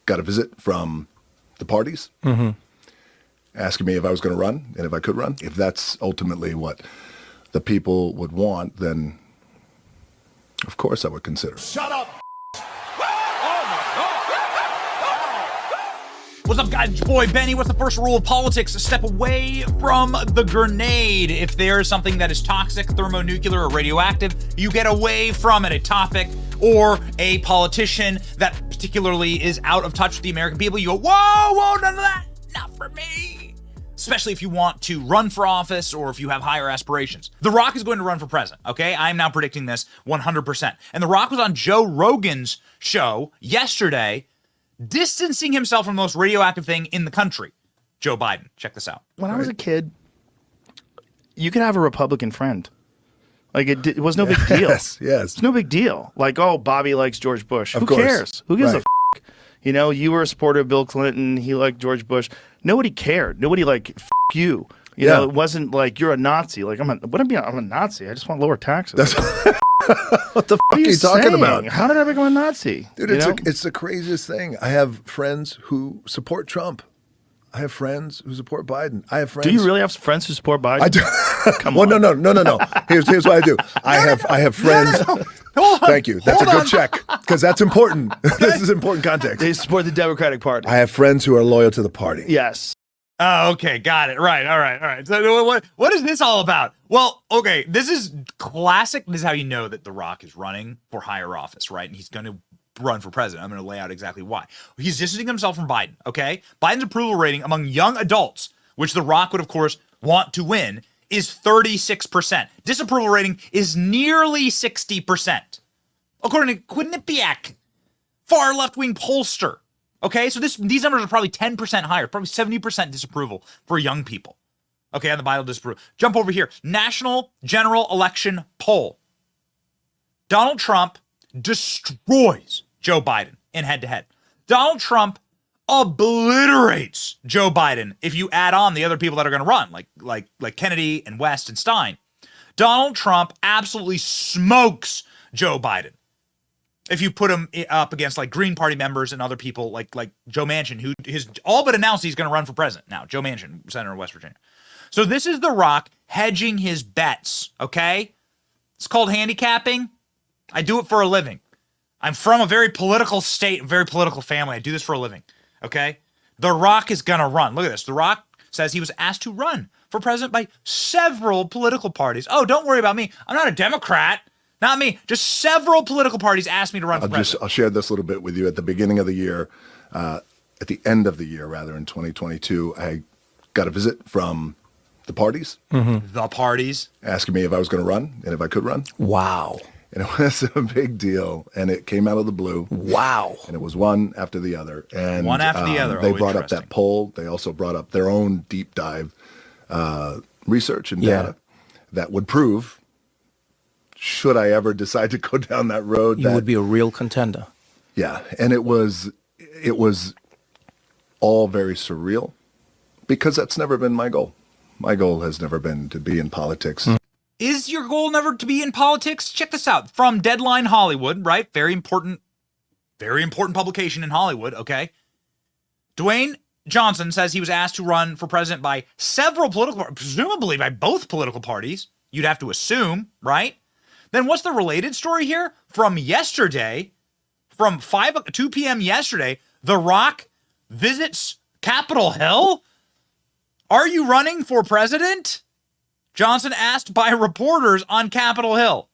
got a visit from the parties asking me if I was going to run and if I could run. If that's ultimately what the people would want, then of course I would consider. Shut up! What's up, guys? It's your boy Benny. What's the first rule of politics? Step away from the grenade. If there's something that is toxic, thermonuclear, or radioactive, you get away from it. A topic or a politician that particularly is out of touch with the American people, you go, whoa, none of that, not for me. Especially if you want to run for office or if you have higher aspirations. The Rock is going to run for president, okay? I'm now predicting this 100%. And The Rock was on Joe Rogan's show yesterday, distancing himself from the most radioactive thing in the country, Joe Biden. Check this out. When I was a kid, you could have a Republican friend. Like, it was no big deal. Yes. It's no big deal. Like, oh, Bobby likes George Bush. Who course. cares? Who gives Right. a f***? You know, you were a supporter of Bill Clinton. He liked George Bush. Nobody cared. Nobody like, f*** you. You know, it wasn't like, you're a Nazi. Like, I'm a Nazi. I just want lower taxes. What the fuck are you talking about? How did I become a Nazi? Dude, it's the craziest thing. I have friends who support Trump. I have friends who support Biden. I have friends. Do you really have friends who support Biden? I do. Come on. No. Here's what I do. I have friends. Hold on. Thank you. That's a good check because that's important. This is important context. They support the Democratic Party. I have friends who are loyal to the party. Yes. Oh, okay, got it. Right, all right. So what is this all about? Well, okay, this is classic. This is how you know that The Rock is running for higher office, right? And he's going to run for president. I'm going to lay out exactly why. He's distancing himself from Biden, okay? Biden's approval rating among young adults, which The Rock would, of course, want to win, is 36%. Disapproval rating is nearly 60%. According to Quinnipiac, far left-wing pollster. Okay, so these numbers are probably 10% higher, probably 70% disapproval for young people. Okay, on the Biden disapproval. Jump over here. National General Election Poll. Donald Trump destroys Joe Biden in head-to-head. Donald Trump obliterates Joe Biden if you add on the other people that are going to run, like Kennedy and West and Stein. Donald Trump absolutely smokes Joe Biden. If you put him up against like Green Party members and other people like Joe Manchin, who has all but announced he's going to run for president now. Joe Manchin, senator of West Virginia. So this is The Rock hedging his bets, okay? It's called handicapping. I do it for a living. I'm from a very political state, a very political family. I do this for a living, okay? The Rock is going to run. Look at this. The Rock says he was asked to run for president by several political parties. Oh, don't worry about me. I'm not a Democrat. Not me. Just several political parties asked me to run for president. I'll share this little bit with you. At the beginning of the year, at the end of the year, rather, in 2022, I got a visit from the parties. The parties. Asking me if I was going to run and if I could run. Wow. And it was a big deal. And it came out of the blue. Wow. And it was one after the other. And one after the other. They brought up that poll. They also brought up their own deep dive research and data that would prove, should I ever decide to go down that road, you would be a real contender. Yeah, and it was all very surreal because that's never been my goal. My goal has never been to be in politics. Is your goal never to be in politics? Check this out. From Deadline Hollywood, right? Very important publication in Hollywood, okay? Dwayne Johnson says he was asked to run for president by several political parties, presumably by both political parties. You'd have to assume, right? Then what's the related story here? From yesterday, from 2 p.m. yesterday, The Rock visits Capitol Hill? Are you running for president? Johnson asked by reporters on Capitol Hill.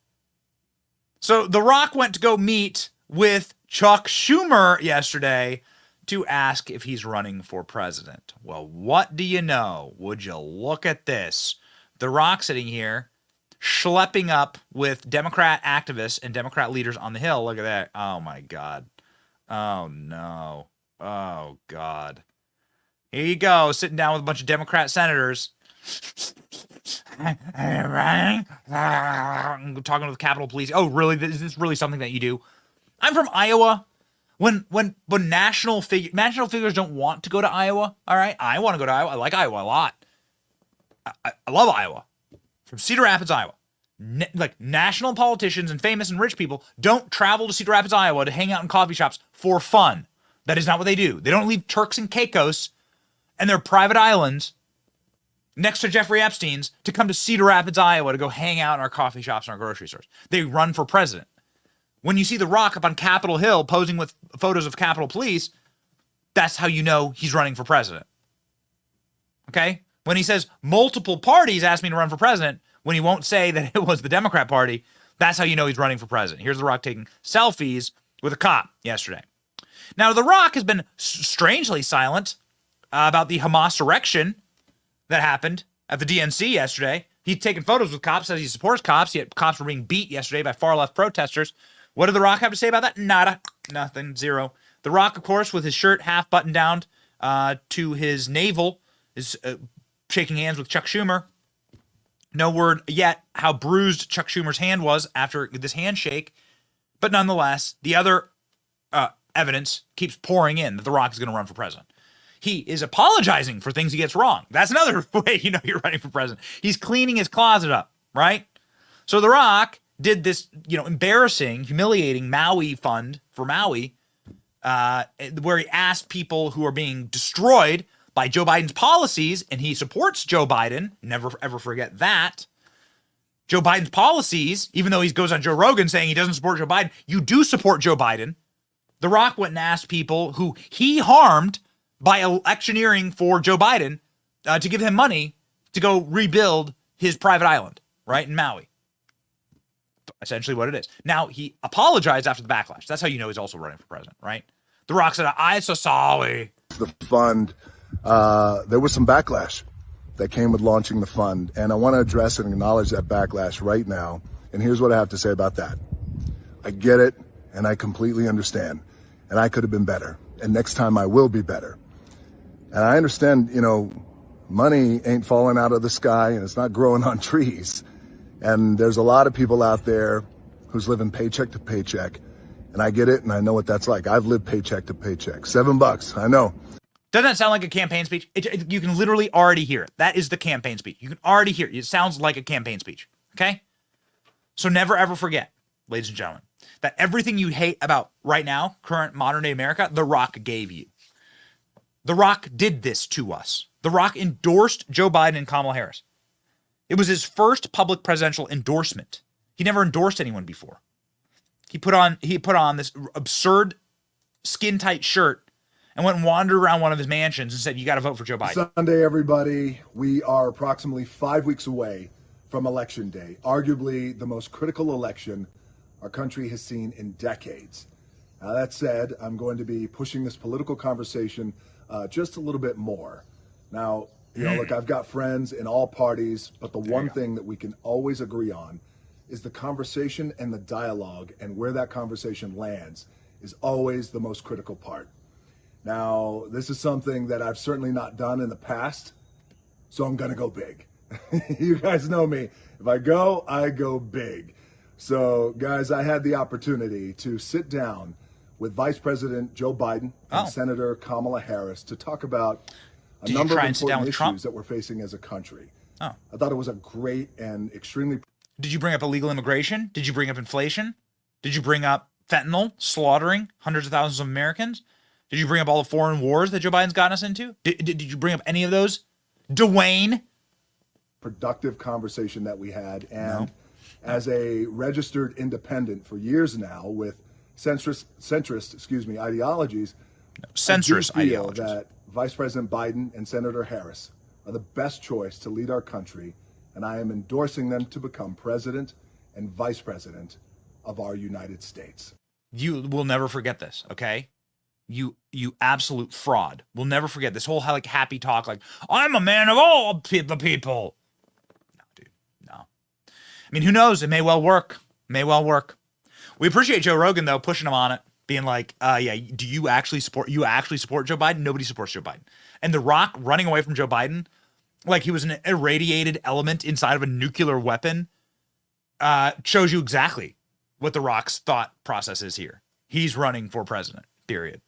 So The Rock went to go meet with Chuck Schumer yesterday to ask if he's running for president. Well, what do you know? Would you look at this? The Rock sitting here, schlepping up with Democrat activists and Democrat leaders on the Hill. Look at that. Oh, my God. Oh, no. Oh, God. Here you go, sitting down with a bunch of Democrat senators. Talking with the Capitol Police. Oh, really? Is this really something that you do? I'm from Iowa. When national figures don't want to go to Iowa, all right? I want to go to Iowa. I like Iowa a lot. I love Iowa. From Cedar Rapids, Iowa. Like national politicians and famous and rich people don't travel to Cedar Rapids, Iowa to hang out in coffee shops for fun. That is not what they do. They don't leave Turks and Caicos and their private islands next to Jeffrey Epstein's to come to Cedar Rapids, Iowa to go hang out in our coffee shops and our grocery stores. They run for president. When you see The Rock up on Capitol Hill posing with photos of Capitol Police, that's how you know he's running for president. Okay? When he says multiple parties asked me to run for president, when he won't say that it was the Democrat Party, that's how you know he's running for president. Here's The Rock taking selfies with a cop yesterday. Now, The Rock has been strangely silent about the Hamas insurrection that happened at the DNC yesterday. He's taken photos with cops, says he supports cops, yet cops were being beat yesterday by far-left protesters. What did The Rock have to say about that? Nada. Nothing. Zero. The Rock, of course, with his shirt half buttoned down to his navel, is shaking hands with Chuck Schumer. No word yet how bruised Chuck Schumer's hand was after this handshake. But nonetheless, the other evidence keeps pouring in that The Rock is going to run for president. He is apologizing for things he gets wrong. That's another way you know you're running for president. He's cleaning his closet up, right? So The Rock did this, embarrassing, humiliating Maui fund for Maui, where he asked people who are being destroyed by Joe Biden's policies, and he supports Joe Biden. Never, ever forget that. Joe Biden's policies, even though he goes on Joe Rogan saying he doesn't support Joe Biden, you do support Joe Biden. The Rock went and asked people who he harmed by electioneering for Joe Biden to give him money to go rebuild his private island, right, in Maui. Essentially what it is. Now, he apologized after the backlash. That's how you know he's also running for president, right? The Rock said, I'm so sorry. The fund, there was some backlash that came with launching the fund, and I want to address and acknowledge that backlash right now. And here's what I have to say about that. I get it, and I completely understand. And I could have been better. And next time I will be better. And I understand, money ain't falling out of the sky and it's not growing on trees. And there's a lot of people out there who's living paycheck to paycheck. And I get it, and I know what that's like. I've lived paycheck to paycheck. $7, I know. Doesn't that sound like a campaign speech? You can literally already hear it. That is the campaign speech. You can already hear it. It sounds like a campaign speech, okay? So never, ever forget, ladies and gentlemen, that everything you hate about right now, current modern-day America, The Rock gave you. The Rock did this to us. The Rock endorsed Joe Biden and Kamala Harris. It was his first public presidential endorsement. He never endorsed anyone before. He put on this absurd skin-tight shirt and went and wandered around one of his mansions and said, you got to vote for Joe Biden. Sunday, everybody. We are approximately 5 weeks away from Election Day, arguably the most critical election our country has seen in decades. Now, that said, I'm going to be pushing this political conversation just a little bit more. Now, look, I've got friends in all parties, but the one thing that we can always agree on is the conversation and the dialogue, and where that conversation lands is always the most critical part. Now, this is something that I've certainly not done in the past, so I'm going to go big. You guys know me. If I go big. So, guys, I had the opportunity to sit down with Vice President Joe Biden and Senator Kamala Harris to talk about a number of important issues that we're facing as a country. I thought it was a great and extremely... Did you bring up illegal immigration? Did you bring up inflation? Did you bring up fentanyl slaughtering hundreds of thousands of Americans? Did you bring up all the foreign wars that Joe Biden's gotten us into? Did you bring up any of those? Dwayne? Productive conversation that we had. And as a registered independent for years now with centrist ideologies, Centrist I do feel ideologies. that Vice President Biden and Senator Harris are the best choice to lead our country, and I am endorsing them to become president and vice president of our United States. You will never forget this, okay? You absolute fraud. We'll never forget this whole happy talk like, I'm a man of all the people. No, dude, no. I mean, who knows? It may well work. May well work. We appreciate Joe Rogan, though, pushing him on it, being like, do you actually support Joe Biden? Nobody supports Joe Biden. And The Rock running away from Joe Biden like he was an irradiated element inside of a nuclear weapon shows you exactly what The Rock's thought process is here. He's running for president, period.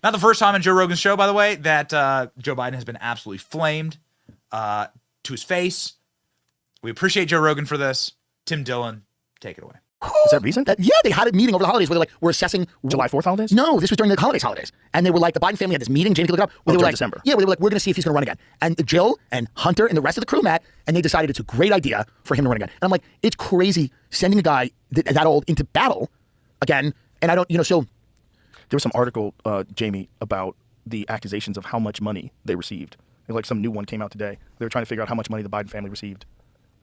Not the first time on Joe Rogan's show, by the way, that Joe Biden has been absolutely flamed to his face. We appreciate Joe Rogan for this. Tim Dillon, take it away. Is that recent? Yeah, they had a meeting over the holidays where they're like, we're assessing July 4th holidays? No, this was during the holidays. And they were like, the Biden family had this meeting, Jamie could look it up, where they were during like, December. Yeah, where they were like, we're going to see if he's going to run again. And Jill and Hunter and the rest of the crew met, and they decided it's a great idea for him to run again. And I'm like, it's crazy sending a guy that old into battle again. And I don't, so. There was some article, Jamie, about the accusations of how much money they received. Like some new one came out today. They were trying to figure out how much money the Biden family received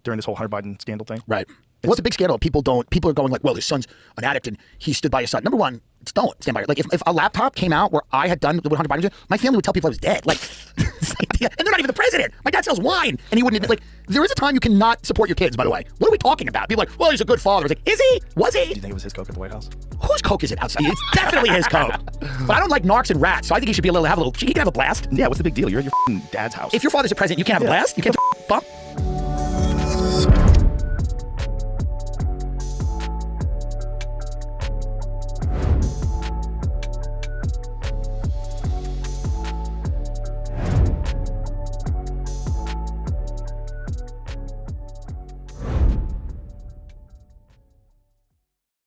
during this whole Hunter Biden scandal thing. Right. What's a big scandal? People are going like, well, his son's an addict and he stood by his son. Number one, don't stand by it. Like if a laptop came out where I had done what Hunter Biden did, my family would tell people I was dead. Like, and they're not even the president. My dad sells wine and he wouldn't admit, like, there is a time you cannot support your kids, by the way. What are we talking about? People are like, well, he's a good father. It's like, is he? Was he? Do you think it was his coke at the White House? Whose coke is it outside? It's definitely his coke. But I don't like narcs and rats, so I think he should be he can have a blast. Yeah, what's the big deal? You're at your dad's house. If your father's a president, you can't have a blast? You can't bump?